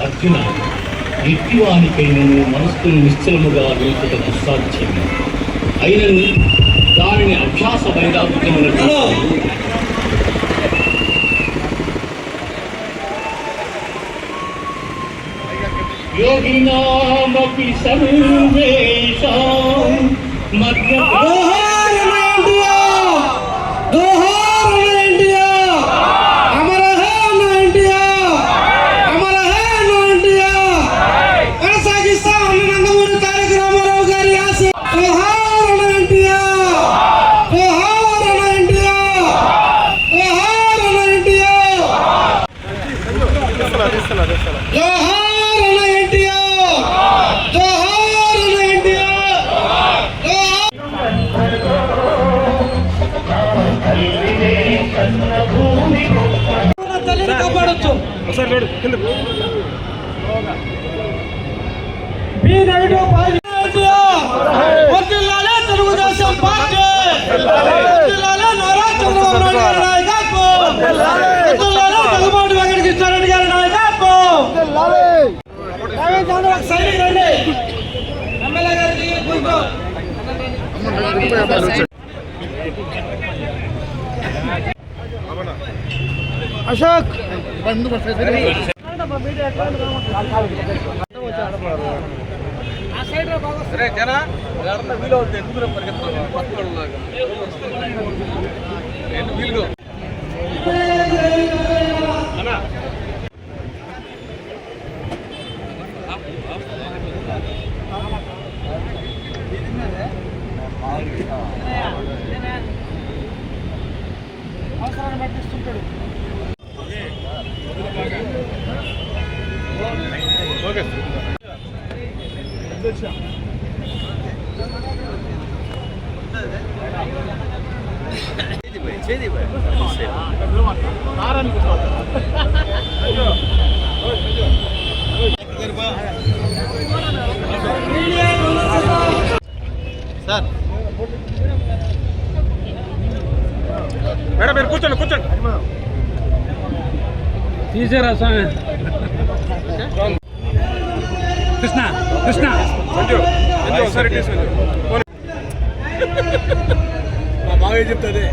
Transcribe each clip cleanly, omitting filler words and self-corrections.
అర్జున, నిత్యవానికైనను మనస్సును నిశ్చలముగా నిలుపుటకు సాధ్యము అయినను దానిని అభ్యాస వైరాగ్యములకు యోగినామపి సర్వేషాం మధ్య తెలుగుదేశం పార్టీ తెలుగుబాటు వెంకటకృష్ణారెడ్డి గారి నాయకత్వం. ఎమ్మెల్యే గారు అశోక్ సరే జనా వీలు అవుతుంది ఎందుకు పరిగెత్తాను వీలుగా అవసరాన్ని పట్టిస్తుంటాడు. ఓకే సార్ మేడం మీరు కూర్చోండి కూర్చోండి తీసారా స్వామి కృష్ణ కృష్ణ ఒకసారి బాగా చెప్తుంది.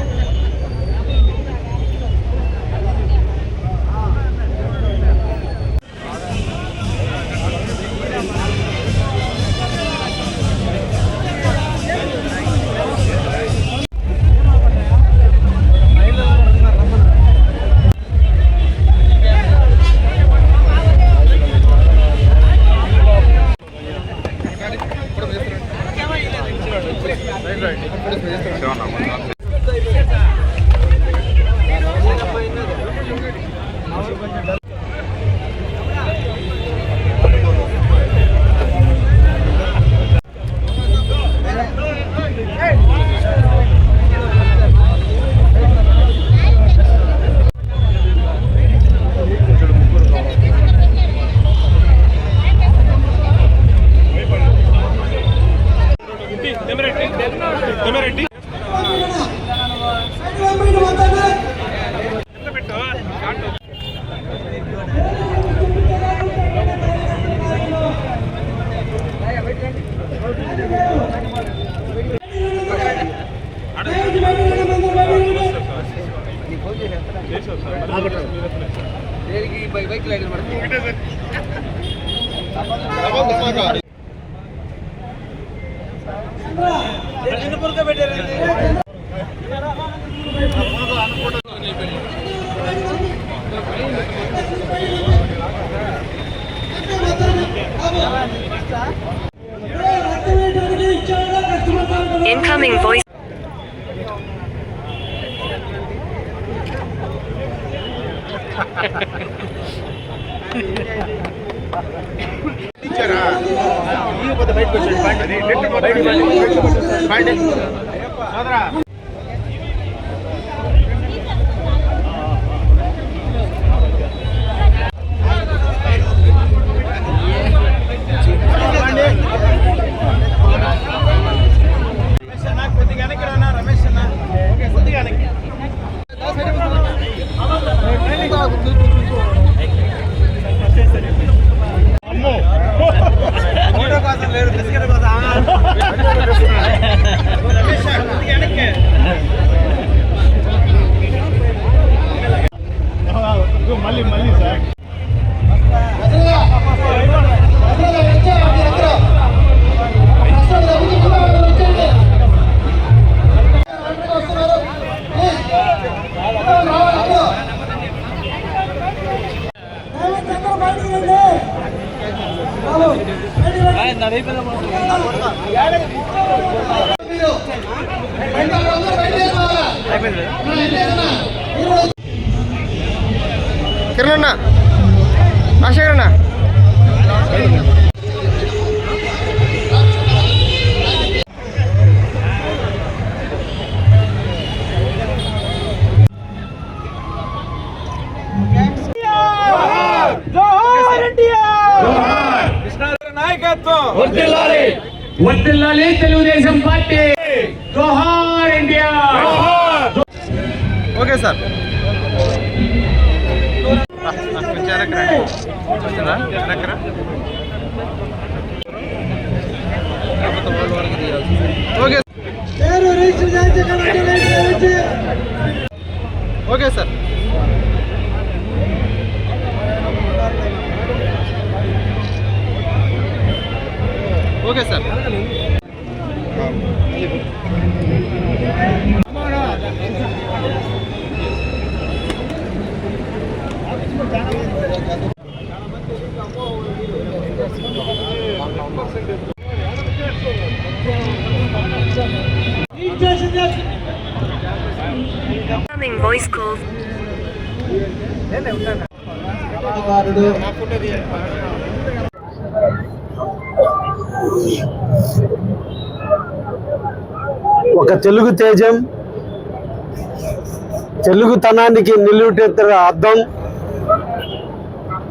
Incoming voice. కిరణ్ రాజశేఖర్ అన్న నాయకత్వం వర్ధిల్లాలి తెలుగుదేశం పార్టీ. జోహార్ India. Okay sir. Okay okay sir. Okay sir. Incoming voice call. ఒక తెలుగు తేజం, తెలుగుతనానికి నిలువుటెత్తున అద్దం,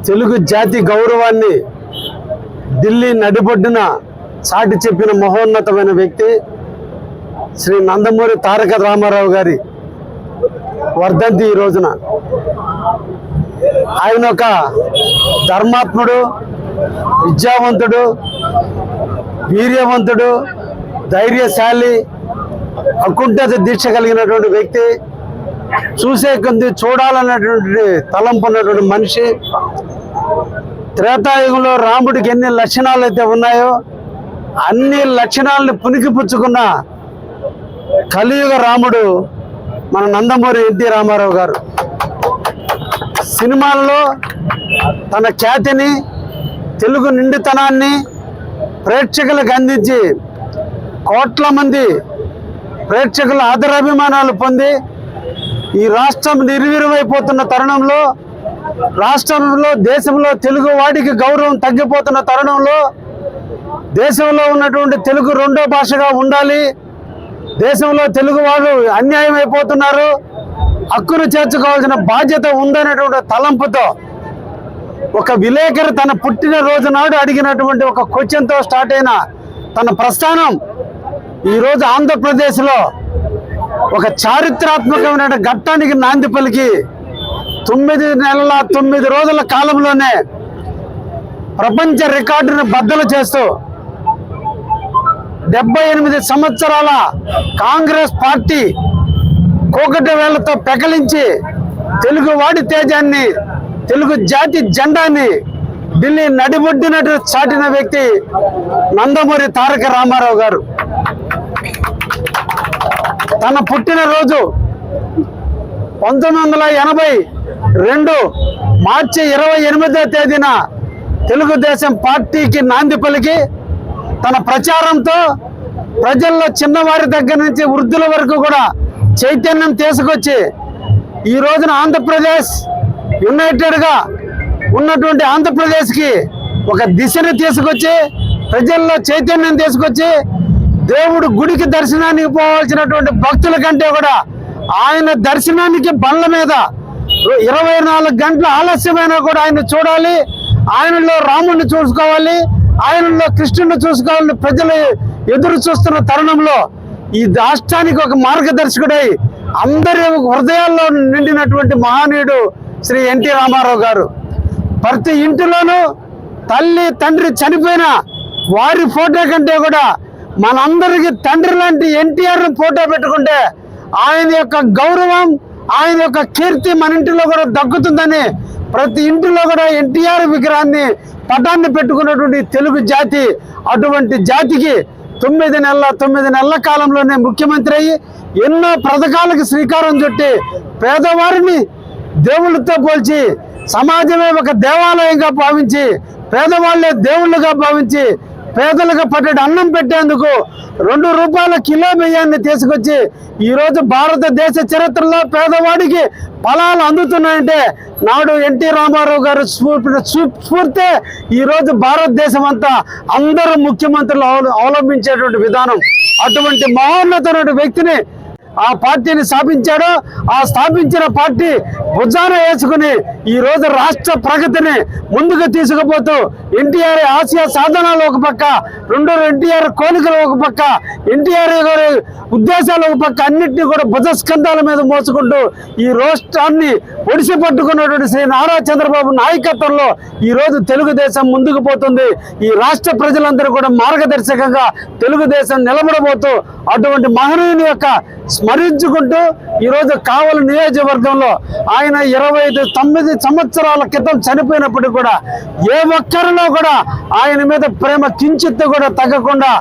తెలుగు జాతి గౌరవాన్ని ఢిల్లీ నడిబొడ్డున చాటి చెప్పిన మహోన్నతమైన వ్యక్తి శ్రీ నందమూరి తారక రామారావు గారి వర్ధంతి ఈ రోజున. ఆయన ఒక ధర్మాత్ముడు, విద్యావంతుడు, వీర్యవంతుడు, ధైర్యశాలి, అకుంఠిత దీక్ష కలిగినటువంటి వ్యక్తి, చూసే కొద్ది చూడాలన్నటువంటి తలంపు ఉన్నటువంటి మనిషి. త్రేతాయుగంలో రాముడికి ఎన్ని లక్షణాలు అయితే ఉన్నాయో అన్ని లక్షణాలను పుణికిపుచ్చుకున్న కలియుగ రాముడు మన నందమూరి ఎన్టీ రామారావు గారు. సినిమాల్లో తన ఖ్యాతిని, తెలుగు నిండుతనాన్ని ప్రేక్షకులకు అందించి కోట్ల మంది ప్రేక్షకుల ఆదరాభిమానాలు పొంది ఈ రాష్ట్రం నిర్వీర్యమైపోతున్న తరుణంలో, రాష్ట్రంలో దేశంలో తెలుగు వాడికి గౌరవం తగ్గిపోతున్న తరుణంలో, దేశంలో ఉన్నటువంటి తెలుగు రెండో భాషగా ఉండాలి, దేశంలో తెలుగు వాళ్ళు అన్యాయం అయిపోతున్నారు, హక్కును చేర్చుకోవాల్సిన బాధ్యత ఉందనేటువంటి తలంపుతో ఒక విలేకరి తన పుట్టినరోజు నాడు అడిగినటువంటి ఒక క్వశ్చన్తో స్టార్ట్ అయిన తన ప్రస్థానం ఈరోజు ఆంధ్రప్రదేశ్లో ఒక చారిత్రాత్మకమైన ఘట్టానికి నాంది పలికి 9 నెలల 9 రోజుల కాలంలోనే ప్రపంచ రికార్డును బద్దలు చేస్తూ 78 సంవత్సరాల కాంగ్రెస్ పార్టీ కోకటి వేళ్లతో పెకలించి తెలుగు వాడి తేజాన్ని, తెలుగు జాతి జెండాని ఢిల్లీ నడిబొడ్డినట్టు చాటిన వ్యక్తి నందమూరి తారక రామారావు గారు. తన పుట్టినరోజు 1982 మార్చి 28వ తేదీన తెలుగుదేశం పార్టీకి నాంది పలికి తన ప్రచారంతో ప్రజల్లో చిన్నవారి దగ్గర నుంచి వృద్ధుల వరకు కూడా చైతన్యం తీసుకొచ్చి ఈ రోజున ఆంధ్రప్రదేశ్ యునైటెడ్గా ఉన్నటువంటి ఆంధ్రప్రదేశ్కి ఒక దిశను తీసుకొచ్చి ప్రజల్లో చైతన్యం తీసుకొచ్చి దేవుడు గుడికి దర్శనానికి పోవాల్సినటువంటి భక్తుల కంటే కూడా ఆయన దర్శనానికి బండ్ల మీద 24 గంటల ఆలస్యమైనా కూడా ఆయన చూడాలి, ఆయనలో రాముడిని చూసుకోవాలి, ఆయనలో కృష్ణుడిని చూసుకోవాలని ప్రజలు ఎదురు చూస్తున్న తరుణంలో ఈ రాష్ట్రానికి ఒక మార్గదర్శకుడై అందరి హృదయాల్లో నిండినటువంటి మహనీయుడు శ్రీ ఎన్టీ రామారావు గారు. ప్రతి ఇంటిలోనూ తల్లి తండ్రి చనిపోయిన వారి ఫోటో కంటే కూడా మనందరికీ తండ్రి లాంటి ఎన్టీఆర్ ఫోటో పెట్టుకుంటే ఆయన యొక్క గౌరవం, ఆయన యొక్క కీర్తి మన ఇంటిలో కూడా దక్కుతుందని ప్రతి ఇంటిలో కూడా ఎన్టీఆర్ విగ్రహాన్ని, పటాన్ని పెట్టుకున్నటువంటి తెలుగు జాతి, అటువంటి జాతికి 9 నెలల కాలంలోనే ముఖ్యమంత్రి అయ్యి ఎన్నో పథకాలకు శ్రీకారం చుట్టి పేదవారిని దేవుళ్ళతో పోల్చి, సమాజమే ఒక దేవాలయంగా భావించి, పేదవాళ్లే దేవుళ్ళుగా భావించి పేదలకు పట్టెడు అన్నం పెట్టేందుకు 2 రూపాయల కిలో బియ్యాన్ని తీసుకొచ్చి ఈరోజు భారతదేశ చరిత్రలో పేదవాడికి ఫలాలు అందుతున్నాయంటే నాడు ఎన్టీ రామారావు గారు స్ఫూర్తి ఈరోజు భారతదేశం అంతా అందరూ ముఖ్యమంత్రులు అవలంబించేటువంటి విధానం. అటువంటి మహోన్నతమైన వ్యక్తిని ఆ పార్టీని స్థాపించాడు. ఆ స్థాపించిన పార్టీ భుజాన వేసుకుని ఈ రోజు రాష్ట్ర ప్రగతిని ముందుకు తీసుకుపోతూ ఎన్టీఆర్ ఆశయ సాధనాలు ఒక పక్క, ఎన్టీఆర్ కోరికలు ఒక పక్క, ఎన్టీఆర్ గారి ఉద్దేశాలు ఒక పక్క, అన్నింటినీ కూడా భుజస్కంధాల మీద మోసుకుంటూ ఈ రాష్ట్రాన్ని ఒడిసి పట్టుకున్నటువంటి శ్రీ నారా చంద్రబాబు నాయకత్వంలో ఈ రోజు తెలుగుదేశం ముందుకు పోతుంది. ఈ రాష్ట్ర ప్రజలందరూ కూడా మార్గదర్శకంగా తెలుగుదేశం నిలబడబోతూ అటువంటి మహనీయుని యొక్క స్మరించుకుంటూ ఈరోజు కావలి నియోజకవర్గంలో ఆయన 29 సంవత్సరాల క్రితం చనిపోయినప్పటికీ కూడా ఏ ఒక్కరిలో కూడా ఆయన మీద ప్రేమ కించిత్తు కూడా తగ్గకుండా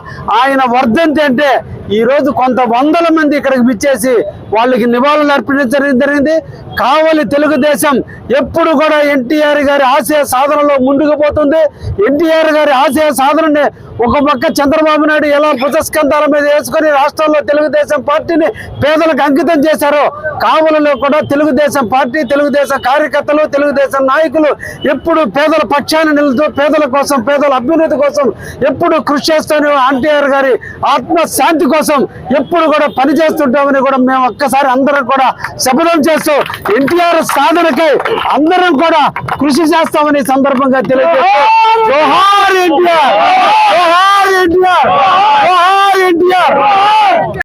ఆయన వర్ధంతి అంటే ఈరోజు కొంత వందల మంది ఇక్కడికి విచ్చేసి వాళ్ళకి నివాళులు అర్పించడం జరిగింది. కావలి తెలుగుదేశం ఎప్పుడు కూడా ఎన్టీఆర్ గారి ఆశయ సాధనలో ముందుకు పోతుంది. ఎన్టీఆర్ గారి ఆశయ సాధనని ఒక పక్క చంద్రబాబు నాయుడు ఎలా భుజస్కంధాల మీద వేసుకొని రాష్ట్రంలో తెలుగుదేశం పార్టీని పేదలకు అంకితం చేశారో కావలిలో కూడా తెలుగుదేశం పార్టీ, తెలుగుదేశం కార్యకర్తలు, తెలుగుదేశం నాయకులు ఎప్పుడు పేదల పక్షాన్ని నిలుతూ పేదల కోసం, పేదల అభ్యున్నతి కోసం ఎప్పుడు కృషి చేస్తూనే ఎన్టీఆర్ గారి ఆత్మశాంతి కోసం ఎప్పుడు కూడా పనిచేస్తుంటామని కూడా మేము ఒక్కసారి అందరం కూడా శపథం చేస్తూ ఎన్టీఆర్ సాధనకై అందరం కూడా కృషి చేస్తామని సందర్భంగా తెలియజేస్తూ జోహార్ ఎన్టీఆర్, జోహార్ ఎన్టీఆర్, జోహార్ ఎన్టీఆర్.